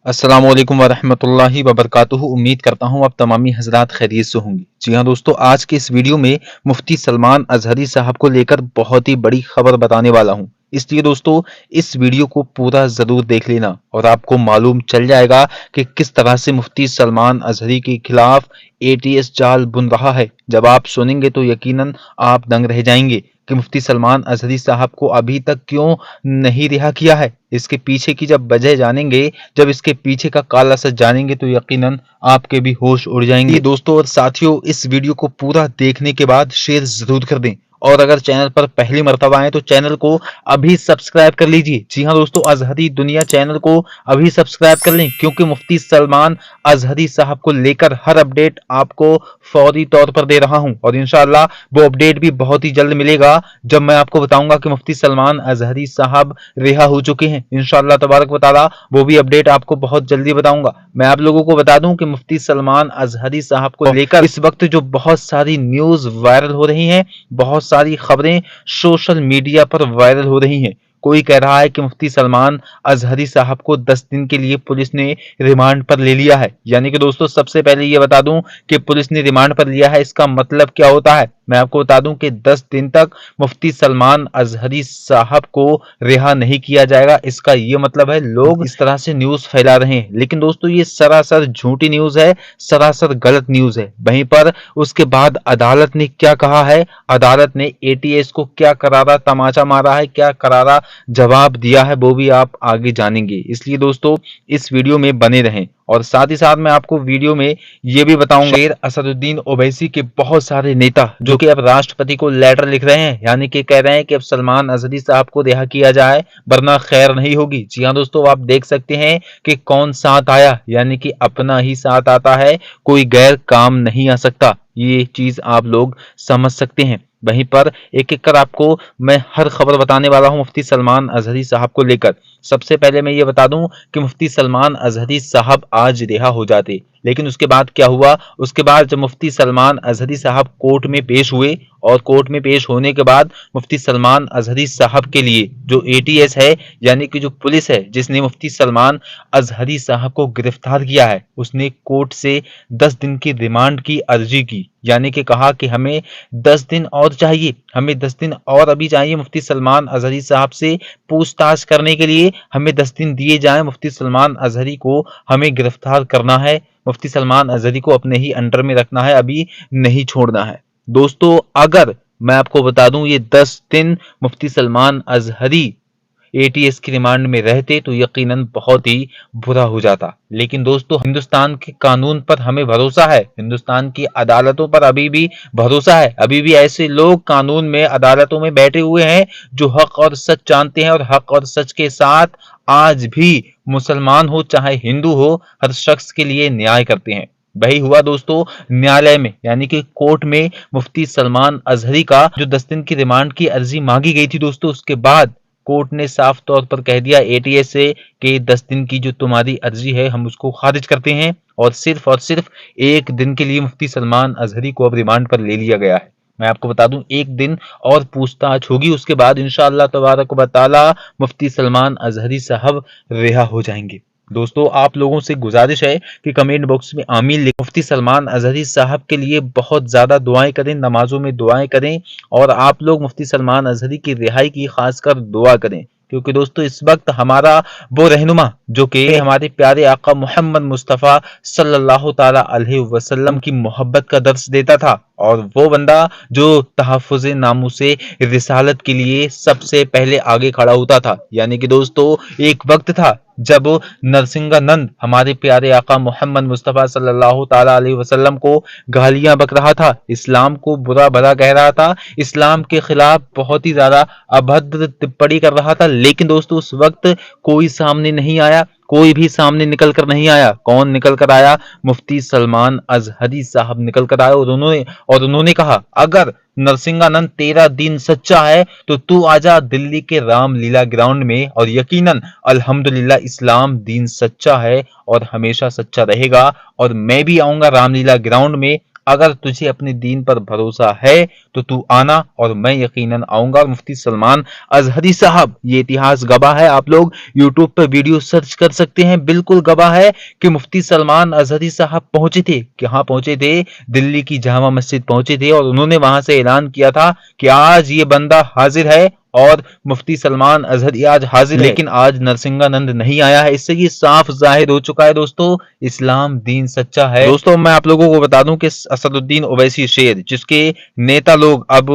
अस्सलाम वालेकुम वरहमतुल्लाहि वबरकातुहू। उम्मीद करता हूँ आप तमामी हजरात खैरियत से होंगे। जी हाँ दोस्तों, आज के इस वीडियो में मुफ्ती सलमान अजहरी साहब को लेकर बहुत ही बड़ी खबर बताने वाला हूँ। इसलिए दोस्तों इस वीडियो को पूरा जरूर देख लेना और आपको मालूम चल जाएगा कि किस तरह से मुफ्ती सलमान अजहरी के खिलाफ एटीएस जाल बुन रहा है। जब आप सुनेंगे तो यकीनन आप दंग रह जाएंगे कि मुफ्ती सलमान अजहरी साहब को अभी तक क्यों नहीं रिहा किया है। इसके पीछे की जब वजह जानेंगे, जब इसके पीछे का काला सच जानेंगे तो यकीनन आपके भी होश उड़ जाएंगे। दोस्तों और साथियों, इस वीडियो को पूरा देखने के बाद शेयर जरूर कर दें और अगर चैनल पर पहली मर्तबा आए तो चैनल को अभी सब्सक्राइब कर लीजिए। जी हाँ दोस्तों, अजहरी दुनिया चैनल को अभी सब्सक्राइब कर लें क्योंकि मुफ्ती सलमान अजहरी साहब को लेकर हर अपडेट आपको फौरी तौर पर दे रहा हूं और इंशाअल्लाह वो अपडेट भी बहुत ही जल्द मिलेगा जब मैं आपको बताऊंगा कि मुफ्ती सलमान अजहरी साहब रिहा हो चुके हैं। इंशाअल्लाह तबारक व तआला वो भी अपडेट आपको बहुत जल्दी बताऊंगा। मैं आप लोगों को बता दूं कि मुफ्ती सलमान अजहरी साहब को लेकर इस वक्त जो बहुत सारी न्यूज वायरल हो रही हैं, बहुत सारी खबरें सोशल मीडिया पर वायरल हो रही हैं। कोई कह रहा है कि मुफ्ती सलमान अजहरी साहब को 10 दिन के लिए पुलिस ने रिमांड पर ले लिया है। यानी कि दोस्तों सबसे पहले ये बता दूं कि पुलिस ने रिमांड पर लिया है, इसका मतलब क्या होता है मैं आपको बता दूं कि 10 दिन तक मुफ्ती सलमान अजहरी साहब को रिहा नहीं किया जाएगा। इसका ये मतलब है लोग इस तरह से न्यूज फैला रहे हैं, लेकिन दोस्तों ये सरासर झूठी न्यूज है, सरासर गलत न्यूज है। वहीं पर उसके बाद अदालत ने क्या कहा है, अदालत ने एटीएस को क्या करारा तमाचा मारा है, क्या करारा जवाब दिया है, वो भी आप आगे जानेंगे। इसलिए दोस्तों इस वीडियो में बने रहें और साथ ही साथ मैं आपको वीडियो में ये भी बताऊंगा शेर असदुद्दीन ओवैसी के बहुत सारे नेता जो कि अब राष्ट्रपति को लेटर लिख रहे हैं, यानी कि कह रहे हैं कि अब सलमान अजहरी साहब को रिहा किया जाए वरना खैर नहीं होगी। जी हाँ दोस्तों, आप देख सकते हैं कि कौन साथ आया, यानी कि अपना ही साथ आता है, कोई गैर काम नहीं आ सकता। ये चीज आप लोग समझ सकते हैं। वहीं पर एक एक कर आपको मैं हर खबर बताने वाला हूं मुफ्ती सलमान अजहरी साहब को लेकर। सबसे पहले मैं ये बता दूं कि मुफ्ती सलमान अजहरी साहब आज रिहा हो जाते, लेकिन उसके बाद क्या हुआ, उसके बाद जब मुफ्ती सलमान अजहरी साहब कोर्ट में पेश हुए और कोर्ट में पेश होने के बाद मुफ्ती सलमान अजहरी साहब के लिए जो एटीएस है, यानी कि जो पुलिस है जिसने मुफ्ती सलमान अजहरी साहब को गिरफ्तार किया है, उसने कोर्ट से 10 दिन की रिमांड की अर्जी की। यानी कि कहा कि हमें 10 दिन और चाहिए, हमें 10 दिन और अभी चाहिए मुफ्ती सलमान अजहरी साहब से पूछताछ करने के लिए, हमें 10 दिन दिए जाएं, मुफ्ती सलमान अजहरी को हमें गिरफ्तार करना है, मुफ्ती सलमान अजहरी को अपने ही अंडर में रखना है, अभी नहीं छोड़ना है। दोस्तों अगर मैं आपको बता दूं ये 10 दिन मुफ्ती सलमान अजहरी एटीएस की रिमांड में रहते तो यकीनन बहुत ही बुरा हो जाता। लेकिन दोस्तों हिंदुस्तान के कानून पर हमें भरोसा है, हिंदुस्तान की अदालतों पर अभी भी भरोसा है। अभी भी ऐसे लोग कानून में अदालतों में बैठे हुए हैं जो हक और सच जानते हैं और हक और सच के साथ आज भी मुसलमान हो चाहे हिंदू हो हर शख्स के लिए न्याय करते हैं। वही हुआ दोस्तों न्यायालय में, यानी कि कोर्ट में मुफ्ती सलमान अजहरी का जो 10 दिन की रिमांड की अर्जी मांगी गई थी दोस्तों, उसके बाद कोर्ट ने साफ तौर पर कह दिया एटीएस से कि 10 दिन की जो तुम्हारी अर्जी है हम उसको खारिज करते हैं और सिर्फ एक दिन के लिए मुफ्ती सलमान अजहरी को अब रिमांड पर ले लिया गया है। मैं आपको बता दूं एक दिन और पूछताछ होगी, उसके बाद इंशाअल्लाह तबारक व तआला मुफ्ती सलमान अजहरी साहब रिहा हो जाएंगे। दोस्तों आप लोगों से गुजारिश है कि कमेंट बॉक्स में आमीन लिखें, मुफ्ती सलमान अजहरी साहब के लिए बहुत ज्यादा दुआएं करें, नमाजों में दुआएं करें और आप लोग मुफ्ती सलमान अजहरी की रिहाई की खासकर दुआ करें क्योंकि दोस्तों इस वक्त हमारा वो रहनुमा जो कि हमारे प्यारे आका मोहम्मद मुस्तफ़ा सल्लल्लाहु ताला अलैहि वसल्लम की मोहब्बत का दर्स देता था और वो बंदा जो तहफ़्फ़ुज़ नामूसे रिसालत के लिए सबसे पहले आगे खड़ा होता था। यानी कि दोस्तों एक वक्त था जब नरसिंहानंद हमारे प्यारे आका मोहम्मद मुस्तफ़ा सल्लल्लाहु ताला अलैहि वसल्लम को गालियां बक रहा था, इस्लाम को बुरा भला कह रहा था, इस्लाम के खिलाफ बहुत ही ज्यादा अभद्र टिप्पणी कर रहा था। लेकिन दोस्तों उस वक्त कोई सामने नहीं आया, कोई भी सामने निकल कर नहीं आया। कौन निकल कर आया? मुफ्ती सलमान अजहरी साहब निकल कर आए और उन्होंने कहा अगर नरसिंहानंद तेरा दीन सच्चा है तो तू आजा दिल्ली के रामलीला ग्राउंड में और यकीनन अल्हम्दुलिल्लाह इस्लाम दीन सच्चा है और हमेशा सच्चा रहेगा और मैं भी आऊंगा रामलीला ग्राउंड में अगर तुझे अपने दीन पर भरोसा है तो तू आना और मैं यकीनन आऊंगा। और मुफ्ती सलमान अजहरी साहब, ये इतिहास गवाह है, आप लोग यूट्यूब पर वीडियो सर्च कर सकते हैं, बिल्कुल गवाह है कि मुफ्ती सलमान अजहरी साहब पहुंचे थे। कहां पहुंचे थे? दिल्ली की जामा मस्जिद पहुंचे थे और उन्होंने वहां से ऐलान किया था कि आज ये बंदा हाजिर है और मुफ्ती सलमान अजहरी आज हाजिर है। लेकिन आज नरसिंहानंद नहीं आया है। इससे ये साफ जाहिर हो चुका है दोस्तों, इस्लाम दीन सच्चा है। दोस्तों मैं आप लोगों को बता दूं कि असदुद्दीन ओवैसी शेर, जिसके नेता लोग अब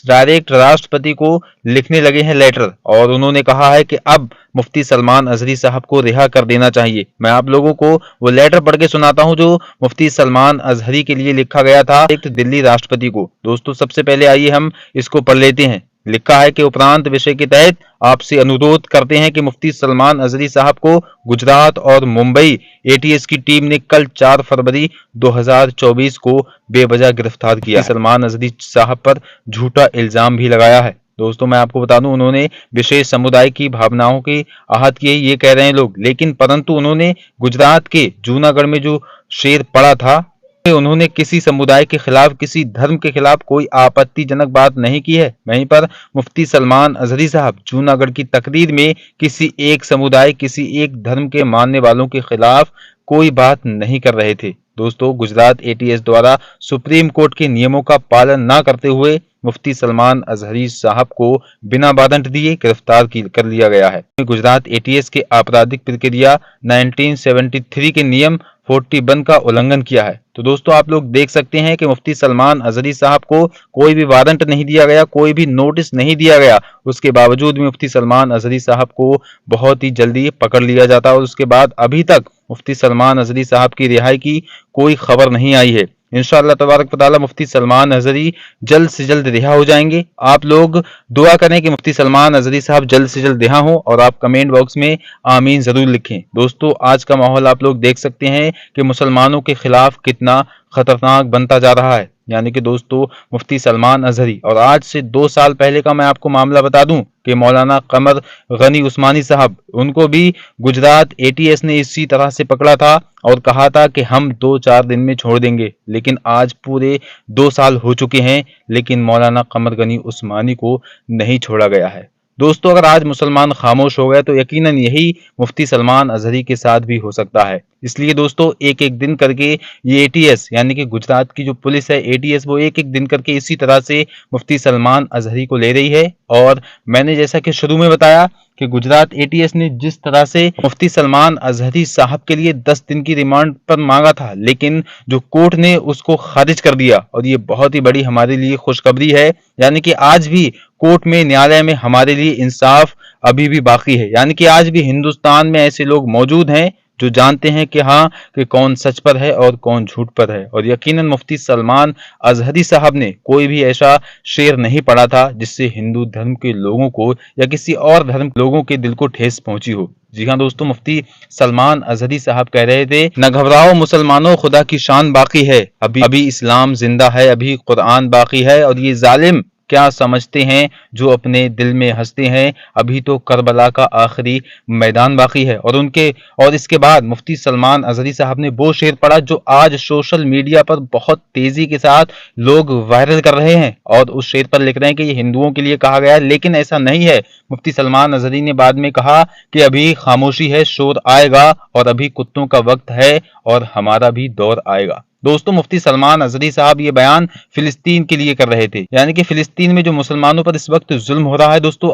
डायरेक्ट राष्ट्रपति को लिखने लगे हैं लेटर, और उन्होंने कहा है कि अब मुफ्ती सलमान अजहरी साहब को रिहा कर देना चाहिए। मैं आप लोगों को वो लेटर पढ़ के सुनाता हूं जो मुफ्ती सलमान अजहरी के लिए लिखा गया था एक दिल्ली राष्ट्रपति को। दोस्तों सबसे पहले आइए हम इसको पढ़ लेते हैं। लिखा है कि उपरांत विषय के तहत आपसे अनुरोध करते हैं कि मुफ्ती सलमान अजहरी साहब को गुजरात और मुंबई एटीएस की टीम ने कल 4 फरवरी 2024 को बेवजह गिरफ्तार किया। सलमान अजहरी साहब पर झूठा इल्जाम भी लगाया है। दोस्तों मैं आपको बता दूं, उन्होंने विशेष समुदाय की भावनाओं की आहत की है, ये कह रहे हैं लोग, लेकिन परंतु उन्होंने गुजरात के जूनागढ़ में जो शेर पड़ा था, उन्होंने किसी समुदाय के खिलाफ, किसी धर्म के खिलाफ कोई आपत्तिजनक बात नहीं की है। वहीं पर मुफ्ती सलमान अजहरी साहब जूनागढ़ की तकरीर में किसी एक समुदाय, किसी एक धर्म के मानने वालों के खिलाफ कोई बात नहीं कर रहे थे। दोस्तों गुजरात एटीएस द्वारा सुप्रीम कोर्ट के नियमों का पालन न करते हुए मुफ्ती सलमान अजहरी साहब को बिना वारंट दिए गिरफ्तार कर लिया गया है। गुजरात एटीएस के आपराधिक प्रक्रिया 1973 के नियम 41 का उल्लंघन किया है। तो दोस्तों आप लोग देख सकते हैं कि मुफ्ती सलमान अजहरी साहब को कोई भी वारंट नहीं दिया गया, कोई भी नोटिस नहीं दिया गया, उसके बावजूद भी मुफ्ती सलमान अजहरी साहब को बहुत ही जल्दी पकड़ लिया जाता और उसके बाद अभी तक मुफ्ती सलमान अजहरी साहब की रिहाई की कोई खबर नहीं आई है। इंशाअल्लाह तबारक व तआला मुफ्ती सलमान अजहरी जल्द से जल्द रिहा हो जाएंगे। आप लोग दुआ करें कि मुफ्ती सलमान अजहरी साहब जल्द से जल्द रिहा हो और आप कमेंट बॉक्स में आमीन जरूर लिखें। दोस्तों आज का माहौल आप लोग देख सकते हैं कि मुसलमानों के खिलाफ कितना खतरनाक बनता जा रहा है, यानी कि दोस्तों मुफ्ती सलमान अजहरी। और आज से 2 साल पहले का मैं आपको मामला बता दूं कि मौलाना कमर गनी उस्मानी साहब, उनको भी गुजरात एटीएस ने इसी तरह से पकड़ा था और कहा था कि हम 2-4 दिन में छोड़ देंगे, लेकिन आज पूरे 2 साल हो चुके हैं, लेकिन मौलाना कमर गनी उस्मानी को नहीं छोड़ा गया है। दोस्तों अगर आज मुसलमान खामोश हो गए तो यकीनन यही मुफ्ती सलमान अजहरी के साथ भी हो सकता है। इसलिए दोस्तों एक एक दिन करके ये एटीएस, यानी कि गुजरात की जो पुलिस है एटीएस, वो एक एक दिन करके इसी तरह से मुफ्ती सलमान अजहरी को ले रही है। और मैंने जैसा कि शुरू में बताया कि गुजरात एटीएस ने जिस तरह से मुफ्ती सलमान अजहरी साहब के लिए 10 दिन की रिमांड पर मांगा था, लेकिन जो कोर्ट ने उसको खारिज कर दिया, और ये बहुत ही बड़ी हमारे लिए खुशखबरी है। यानी कि आज भी कोर्ट में, न्यायालय में हमारे लिए इंसाफ अभी भी बाकी है। यानी कि आज भी हिंदुस्तान में ऐसे लोग मौजूद हैं जो जानते हैं कि हाँ कि कौन सच पर है और कौन झूठ पर है। और यकीनन मुफ्ती सलमान अजहरी साहब ने कोई भी ऐसा शेर नहीं पढ़ा था जिससे हिंदू धर्म के लोगों को या किसी और धर्म के लोगों के दिल को ठेस पहुंची हो। जी हाँ दोस्तों, मुफ्ती सलमान अजहरी साहब कह रहे थे, न घबराओ मुसलमानों, खुदा की शान बाकी है, अभी इस्लाम जिंदा है, अभी कुरान बाकी है, और ये जालिम क्या समझते हैं जो अपने दिल में हंसते हैं, अभी तो करबला का आखिरी मैदान बाकी है। और इसके बाद मुफ्ती सलमान अजहरी साहब ने वो शेर पढ़ा जो आज सोशल मीडिया पर बहुत तेजी के साथ लोग वायरल कर रहे हैं, और उस शेर पर लिख रहे हैं कि ये हिंदुओं के लिए कहा गया है, लेकिन ऐसा नहीं है। मुफ्ती सलमान अजहरी ने बाद में कहा कि अभी खामोशी है, शोर आएगा, और अभी कुत्तों का वक्त है और हमारा भी दौर आएगा। दोस्तों मुफ्ती सलमान अजहरी साहब ये बयान फिलिस्तीन के लिए कर रहे थे, यानी कि फिलिस्तीन में जो मुसलमानों पर इस वक्त जुल्म हो रहा है दोस्तों,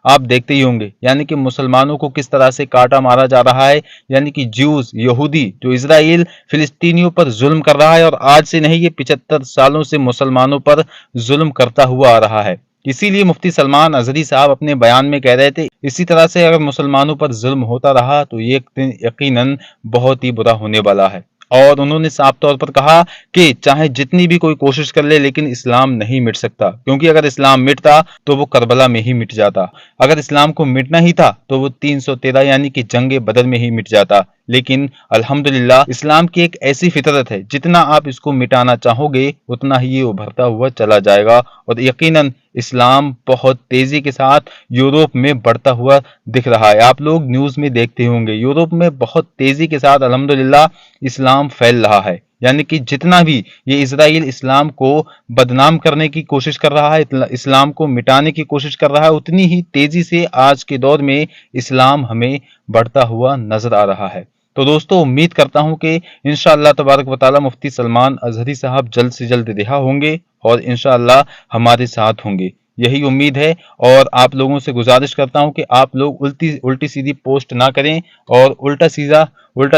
आप देखते ही होंगे, यानी कि मुसलमानों को किस तरह से काटा मारा जा रहा है। यानी कि ज्यूज, यहूदी, जो इजराइल फिलिस्तीनियों पर जुल्म कर रहा है, और आज से नहीं, ये 75 सालों से मुसलमानों पर जुल्म करता हुआ आ रहा है। इसीलिए मुफ्ती सलमान अजहरी साहब अपने बयान में कह रहे थे, इसी तरह से अगर मुसलमानों पर जुल्म होता रहा तो ये यकीनन बहुत ही बुरा होने वाला है। और उन्होंने साफ तौर पर कहा कि चाहे जितनी भी कोई कोशिश कर ले, लेकिन इस्लाम नहीं मिट सकता, क्योंकि अगर इस्लाम मिटता तो वो करबला में ही मिट जाता। अगर इस्लाम को मिटना ही था तो वो 313 यानी कि जंगे बदर में ही मिट जाता। लेकिन अल्हम्दुलिल्लाह इस्लाम की एक ऐसी फितरत है, जितना आप इसको मिटाना चाहोगे उतना ही ये उभरता हुआ चला जाएगा, और यकीनन इस्लाम बहुत तेजी के साथ यूरोप में बढ़ता हुआ दिख रहा है। आप लोग न्यूज में देखते होंगे यूरोप में बहुत तेजी के साथ अल्हम्दुलिल्लाह इस्लाम फैल रहा है। यानी कि जितना भी ये इजराइल इस्लाम को बदनाम करने की कोशिश कर रहा है, इस्लाम को मिटाने की कोशिश कर रहा है, उतनी ही तेजी से आज के दौर में इस्लाम हमें बढ़ता हुआ नजर आ रहा है। तो दोस्तों उम्मीद करता हूं कि इंशाअल्लाह तबारक व तआला मुफ्ती सलमान अजहरी साहब जल्द से जल्द रिहा होंगे और इंशाअल्लाह हमारे साथ होंगे, यही उम्मीद है। और आप लोगों से गुजारिश करता हूं कि आप लोग उल्टी सीधी पोस्ट ना करें और उल्टा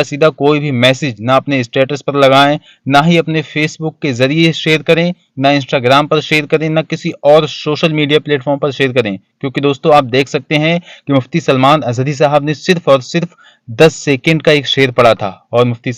सीधा कोई भी मैसेज ना अपने स्टेटस पर लगाएं, ना ही अपने फेसबुक के जरिए शेयर करें, ना इंस्टाग्राम पर शेयर करें, ना किसी और सोशल मीडिया प्लेटफॉर्म पर शेयर करें। क्योंकि दोस्तों आप देख सकते हैं कि मुफ्ती सलमान अजहरी साहब ने सिर्फ और सिर्फ 10 सेकंड का एक शेर पढ़ा था और मुफ्ती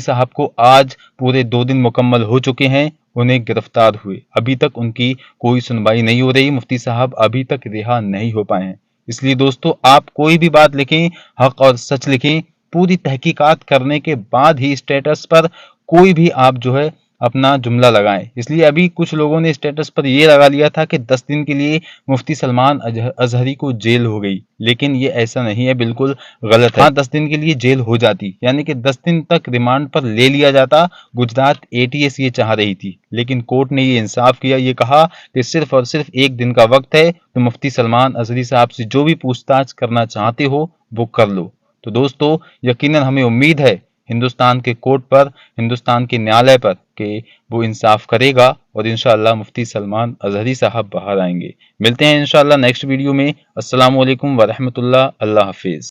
साहब को आज पूरे 2 दिन मुकम्मल हो चुके हैं उन्हें गिरफ्तार हुए। अभी तक उनकी कोई सुनवाई नहीं हो रही, मुफ्ती साहब अभी तक रिहा नहीं हो पाए हैं। इसलिए दोस्तों आप कोई भी बात लिखें, हक और सच लिखें, पूरी तहकीकात करने के बाद ही स्टेटस पर कोई भी आप जो है अपना जुमला लगाएं। इसलिए अभी कुछ लोगों ने स्टेटस पर ये लगा लिया था कि 10 दिन के लिए मुफ्ती सलमान अजहरी को जेल हो गई, लेकिन ये ऐसा नहीं है, बिल्कुल गलत है। हाँ 10 दिन के लिए जेल हो जाती, यानी कि 10 दिन तक रिमांड पर ले लिया जाता। गुजरात एटीएस ये चाह रही थी, लेकिन कोर्ट ने ये इंसाफ किया, ये कहा कि सिर्फ और सिर्फ 1 दिन का वक्त है, तो मुफ्ती सलमान अजहरी साहब से जो भी पूछताछ करना चाहते हो वो कर लो। तो दोस्तों यकीनन हमें उम्मीद है हिंदुस्तान के कोर्ट पर, हिंदुस्तान के न्यायालय पर कि वो इंसाफ करेगा और इंशाअल्लाह मुफ्ती सलमान अजहरी साहब बाहर आएंगे। मिलते हैं इंशाअल्लाह नेक्स्ट वीडियो में। अस्सलाम वालेकुम व रहमतुल्लाह। अल्लाह हाफिज।